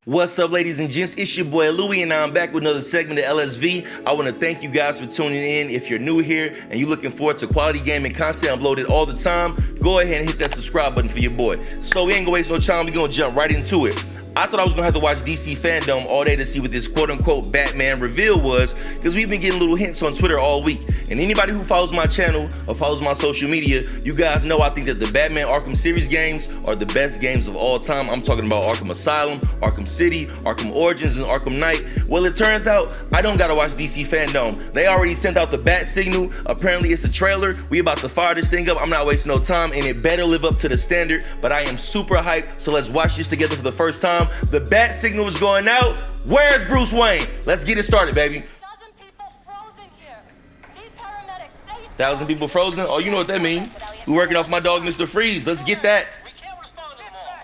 What's up, ladies and gents? It's your boy Louie, and I'm back with another segment of LSV. I want to thank you guys for tuning in. If you're new here and you're looking forward to quality gaming content uploaded all the time, go ahead and hit that subscribe button for your boy. So we ain't gonna waste no time. We're gonna jump right into it. I thought I was gonna have to watch DC Fandom all day to see what this quote-unquote Batman reveal was, because we've been getting little hints on Twitter all week. And anybody who follows my channel or follows my social media, you guys know I think that the Batman Arkham series games are the best games of all time. I'm talking about Arkham Asylum, Arkham City, Arkham Origins, and Arkham Knight. Well, it turns out I don't gotta watch DC Fandom. They already sent out the bat signal. Apparently it's a trailer. We about to fire this thing up. I'm not wasting no time, and it better live up to the standard. But I am super hyped, so let's watch this together for the first time. The bat signal is going out. Where's Bruce Wayne? Let's get it started, baby. 1,000 people frozen here. Need paramedics. 1,000 people frozen? Oh, you know what that means. We're working off my dog, Mr. Freeze. Let's get that. We can't respond to them all.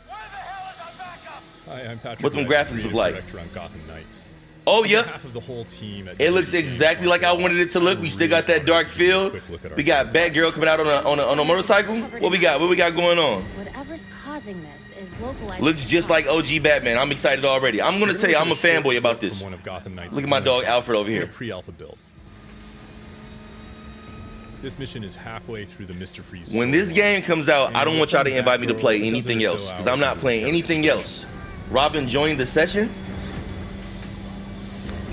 Where the hell is our backup? Hi, I'm Patrick. What them Wright, graphics look creative like? Director on Gotham Knights. Oh, On yep. behalf of the whole team at It looks exactly like I wanted it to look. We still got that dark feel. We got Batgirl coming out on a motorcycle. What we got going on? Whatever's causing this is localized. Looks just like OG Batman. I'm excited already. I'm gonna tell you, I'm a fanboy about this. One of Gotham Knights' Look at my dog Alfred over here. Pre-alpha build. This mission is halfway through the Mr. Freeze. When this game comes out, I don't want y'all to invite me to play anything else, because I'm not playing anything else. Robin joined the session.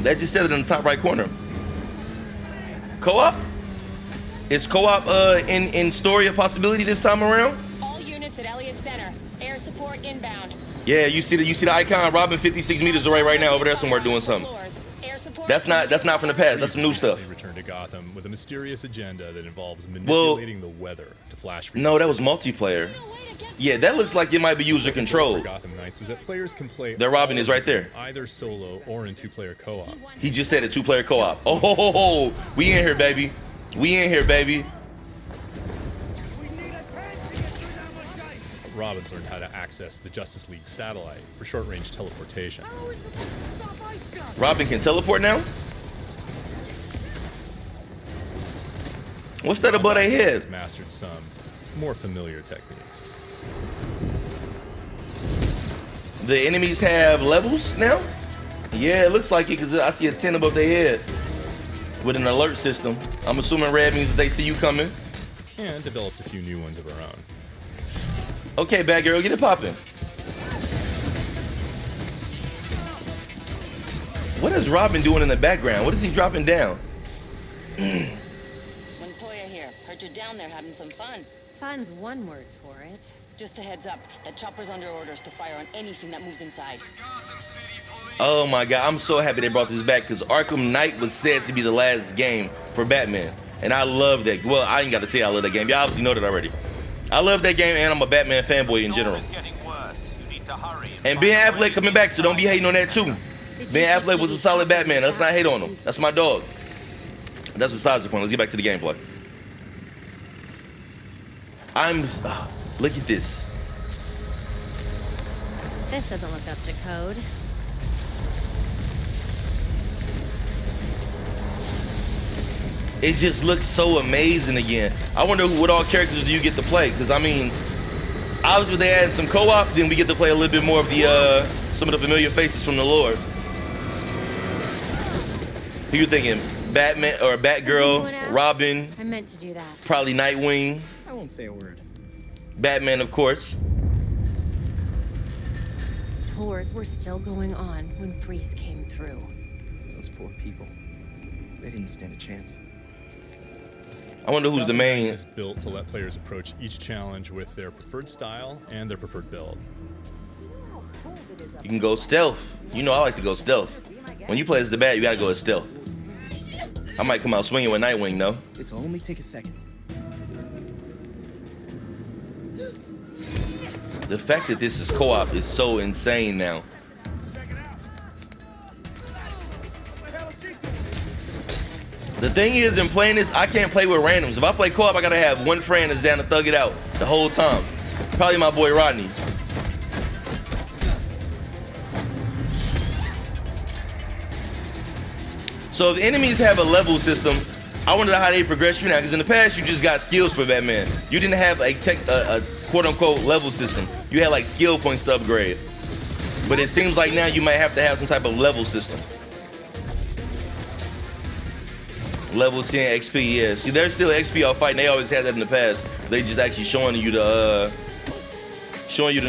That just said it in the top right corner. Co-op? Is co-op in story a possibility this time around? All units at Elliott Center. Air support inbound. Yeah, you see the icon, Robin 56 meters away right now over there somewhere doing something. Air support. That's not from the past. That's some new stuff. They returned to Gotham with a mysterious agenda that involves manipulating the weather to flash freeze. No, that was multiplayer. Yeah, that looks like it might be user controlled. Gotham Knights was that players can play. Their Robin is right there. Either solo or in two-player co-op. He just said a two-player co-op. Oh, ho, ho, ho. We in here, baby. We in here, baby. Robin's learned how to access the Justice League satellite for short-range teleportation. Robin can teleport now? What's that above their head? Has mastered some more familiar techniques. The enemies have levels now? Yeah, it looks like it, because I see a 10 above their head with an alert system. I'm assuming red means that they see you coming. And developed a few new ones of our own. Okay, Batgirl, get it popping. What is Robin doing in the background? What is he dropping down? Montoya here. Heard you're down there having some fun. Fun's one word for it. Just a heads up. That chopper's under orders to fire on anything that moves inside. Oh my God, I'm so happy they brought this back, because Arkham Knight was said to be the last game for Batman. And I love that. Well, I ain't got to say I love that game. Y'all obviously know that already. I love that game, and I'm a Batman fanboy in general. And Ben Affleck coming back, so don't be hating on that too. Ben Affleck was a solid Batman. Let's not hate on him. That's my dog. That's besides the point. Let's get back to the gameplay. Look at this. This doesn't look up to code. It just looks so amazing again. I wonder what all characters do you get to play? Because I mean, obviously they added some co-op, then we get to play a little bit more of the some of the familiar faces from the lore. Who you thinking? Batman or Batgirl, Robin? I meant to do that. Probably Nightwing. I won't say a word. Batman, of course. Tours were still going on when Freeze came through. Those poor people. They didn't stand a chance. I wonder who's the Gotham main. Knights is built to let players approach each challenge with their preferred style and their preferred build. You can go stealth. You know I like to go stealth. When you play as the Bat, you gotta go as stealth. I might come out swinging with Nightwing, though. This will only take a second. The fact that this is co-op is so insane now. The thing is, in playing this, I can't play with randoms. If I play co-op, I gotta have one friend that's down to thug it out the whole time. Probably my boy Rodney. So if enemies have a level system, I wonder how they progress you now, because in the past you just got skills for Batman. You didn't have a quote-unquote level system. You had like skill points to upgrade. But it seems like now you might have to have some type of level system. Level 10 XP, yeah. See, there's still XP off fighting. They always had that in the past. They just actually showing you the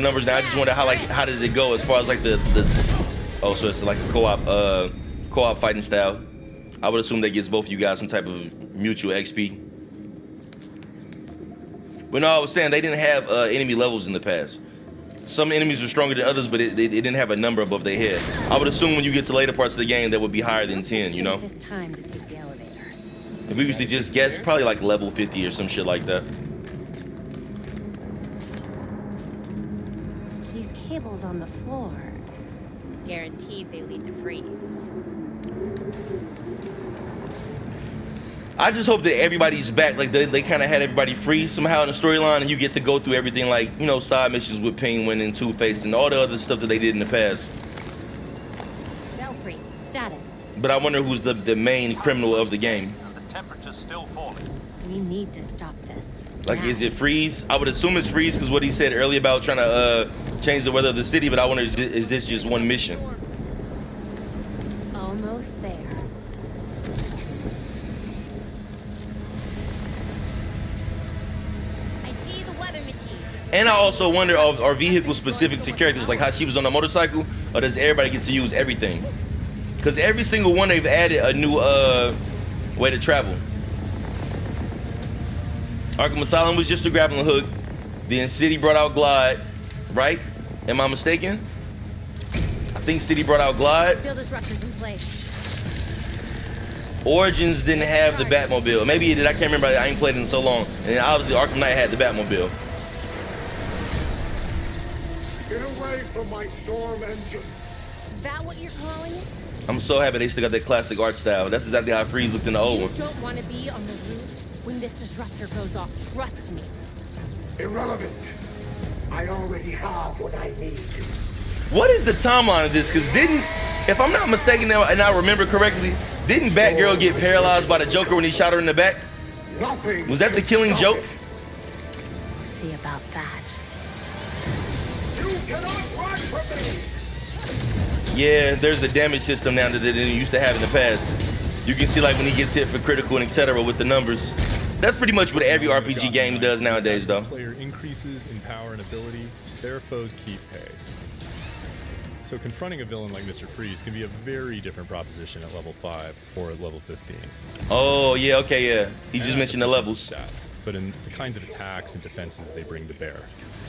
numbers now. I just wonder how does it go as far as like the oh, so it's like a co-op fighting style. I would assume that gives both of you guys some type of mutual XP. But no, I was saying they didn't have enemy levels in the past. Some enemies were stronger than others, but it didn't have a number above their head. I would assume when you get to later parts of the game, that would be higher than 10, you know? It's time to take the elevator. If we used to just guess, probably like level 50 or some shit like that. These cables on the floor. Guaranteed they lead to freeze. I just hope that everybody's back. Like they kind of had everybody free somehow in the storyline, and you get to go through everything, like, you know, side missions with Penguin and Two-Face and all the other stuff that they did in the past. Belfry, status. But I wonder who's the main criminal of the game. The temperature's still falling. We need to stop this. Like, now. is it Freeze? I would assume it's Freeze because what he said earlier about trying to change the weather of the city, but I wonder, is this just one mission? Almost there. I see the weather machine. And I also wonder, are vehicles specific to characters, like how she was on a motorcycle, or does everybody get to use everything? Because every single one, they've added a new way to travel. Arkham Asylum was just a grappling hook. Then City brought out Glide, right? Am I mistaken? I think City brought out Glide. Field disruptors in place. Origins didn't have the Batmobile. Maybe it did. I can't remember. I ain't played it in so long. And obviously Arkham Knight had the Batmobile. Get away from my storm engine. Is that what you're calling it? I'm so happy they still got that classic art style. That's exactly how Freeze looked in the old You one. don't want to be on the roof when this disruptor goes off. Trust me. Irrelevant. I already have what I need. What is the timeline of this? Because if I'm not mistaken now, and I remember correctly, didn't Batgirl get paralyzed by the Joker when he shot her in the back? Nothing. Was that the killing joke? We'll see about that. You cannot run from me. Yeah, there's a damage system now that they didn't used to have in the past. You can see like when he gets hit for critical and etc. with the numbers. That's pretty much what every RPG game does nowadays, though. Player increases in power and ability, their foes keep pace. So confronting a villain like Mr. Freeze can be a very different proposition at level 5 or at level 15. Oh, yeah, okay, yeah. He just And mentioned the not levels. just stats, but in the kinds of attacks and defenses they bring to bear.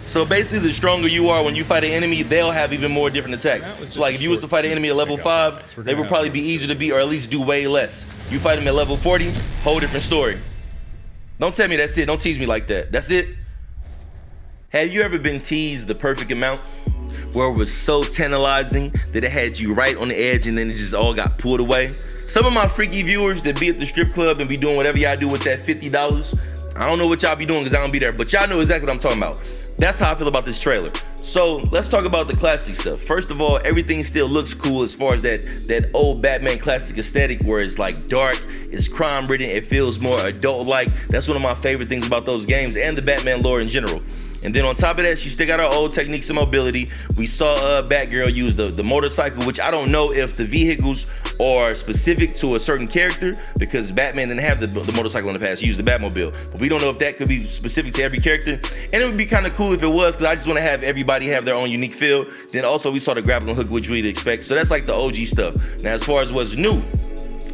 So basically, the stronger you are when you fight an enemy, they'll have even more different attacks. That was So like if you was to fight an enemy at level 5, they would probably be easier to beat or at least do way less. You fight them at level 40, whole different story. Don't tell me that's it. Don't tease me like that. That's it. Have you ever been teased the perfect amount where it was so tantalizing that it had you right on the edge and then it just all got pulled away? Some of my freaky viewers that be at the strip club and be doing whatever y'all do with that $50, I don't know what y'all be doing because I don't be there, but y'all know exactly what I'm talking about. That's how I feel about this trailer. So let's talk about the classic stuff. First of all, everything still looks cool as far as that old Batman classic aesthetic where it's like dark, it's crime ridden, it feels more adult like. That's one of my favorite things about those games and the Batman lore in general. And then on top of that, she still got her old techniques of mobility. We saw Batgirl use the motorcycle, which I don't know if the vehicles are specific to a certain character because Batman didn't have the motorcycle in the past. He used the Batmobile. But we don't know if that could be specific to every character. And it would be kind of cool if it was because I just want to have everybody have their own unique feel. Then also we saw the grappling hook, which we'd expect. So that's like the OG stuff. Now, as far as what's new,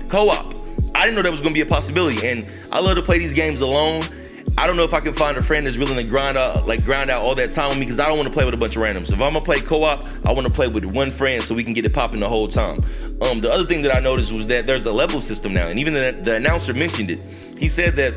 co-op. I didn't know that was going to be a possibility. And I love to play these games alone. I don't know if I can find a friend that's willing to grind out all that time with me because I don't want to play with a bunch of randoms. If I'm gonna play co-op, I want to play with one friend so we can get it popping the whole time. The other thing that I noticed was that there's a level system now, and even the announcer mentioned it. He said that,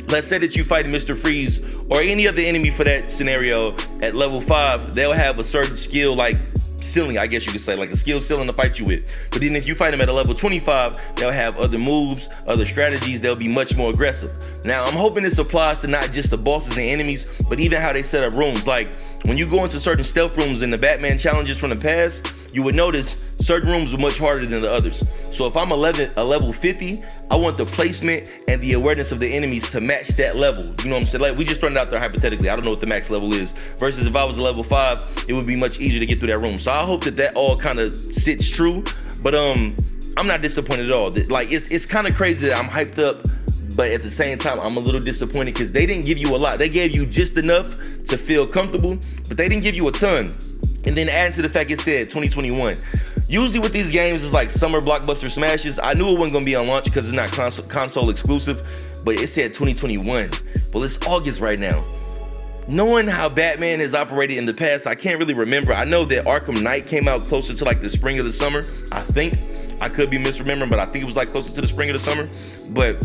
let's say that you fight Mr. Freeze or any other enemy for that scenario at level 5, they'll have a certain skill like ceiling, I guess you could say, like a skill ceiling to fight you with. But then if you fight them at a level 25, they'll have other moves, other strategies, they'll be much more aggressive. Now, I'm hoping this applies to not just the bosses and enemies, but even how they set up rooms. Like, when you go into certain stealth rooms in the Batman challenges from the past, you would notice certain rooms were much harder than the others. So if I'm a level 50, I want the placement and the awareness of the enemies to match that level. You know what I'm saying? Like, we just thrown it out there hypothetically. I don't know what the max level is. Versus if I was a level 5, it would be much easier to get through that room. So I hope that all kind of sits true. But I'm not disappointed at all. Like, it's kind of crazy that I'm hyped up, but at the same time, I'm a little disappointed because they didn't give you a lot. They gave you just enough to feel comfortable, but they didn't give you a ton. And then add to the fact it said 2021. Usually with these games, it's like summer blockbuster smashes. I knew it wasn't gonna be on launch because it's not console exclusive, but it said 2021. Well, it's August right now. Knowing how Batman has operated in the past, I can't really remember. I know that Arkham Knight came out closer to like the spring of the summer. I think. I could be misremembering, but I think it was like closer to the spring of the summer. But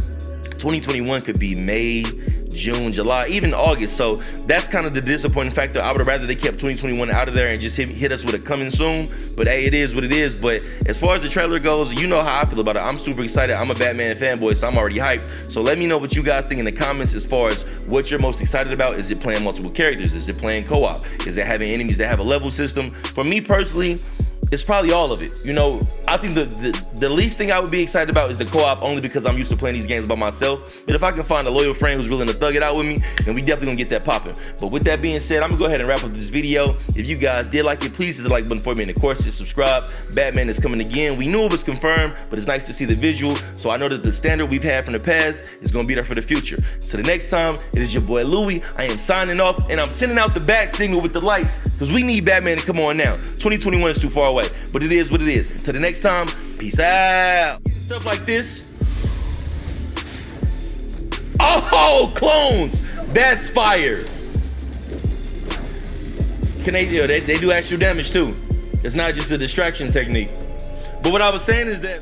2021 could be May, June, July, even August. So that's kind of the disappointing factor. I would have rather they kept 2021 out of there and just hit us with a coming soon. But hey, it is what it is. But as far as the trailer goes, you know how I feel about it. I'm super excited. I'm a Batman fanboy, so I'm already hyped. So let me know what you guys think in the comments as far as what you're most excited about. Is it playing multiple characters? Is it playing co-op? Is it having enemies that have a level system? For me personally, it's probably all of it. You know, I think the least thing I would be excited about is the co-op, only because I'm used to playing these games by myself. But if I can find a loyal friend who's willing to thug it out with me, then we definitely gonna get that popping. But with that being said, I'm gonna go ahead and wrap up this video. If you guys did like it, please hit the like button for me, and of course, hit subscribe. Batman is coming again. We knew it was confirmed, but it's nice to see the visual, so I know that the standard we've had from the past is gonna be there for the future. So the next time, it is your boy Louie. I am signing off, and I'm sending out the bat signal with the lights, because we need Batman to come on now. 2021 is too far away, but it is what it is. Until the next time, peace out. Stuff like this. Oh, clones! That's fire. Can they do actual damage too? It's not just a distraction technique. But what I was saying is that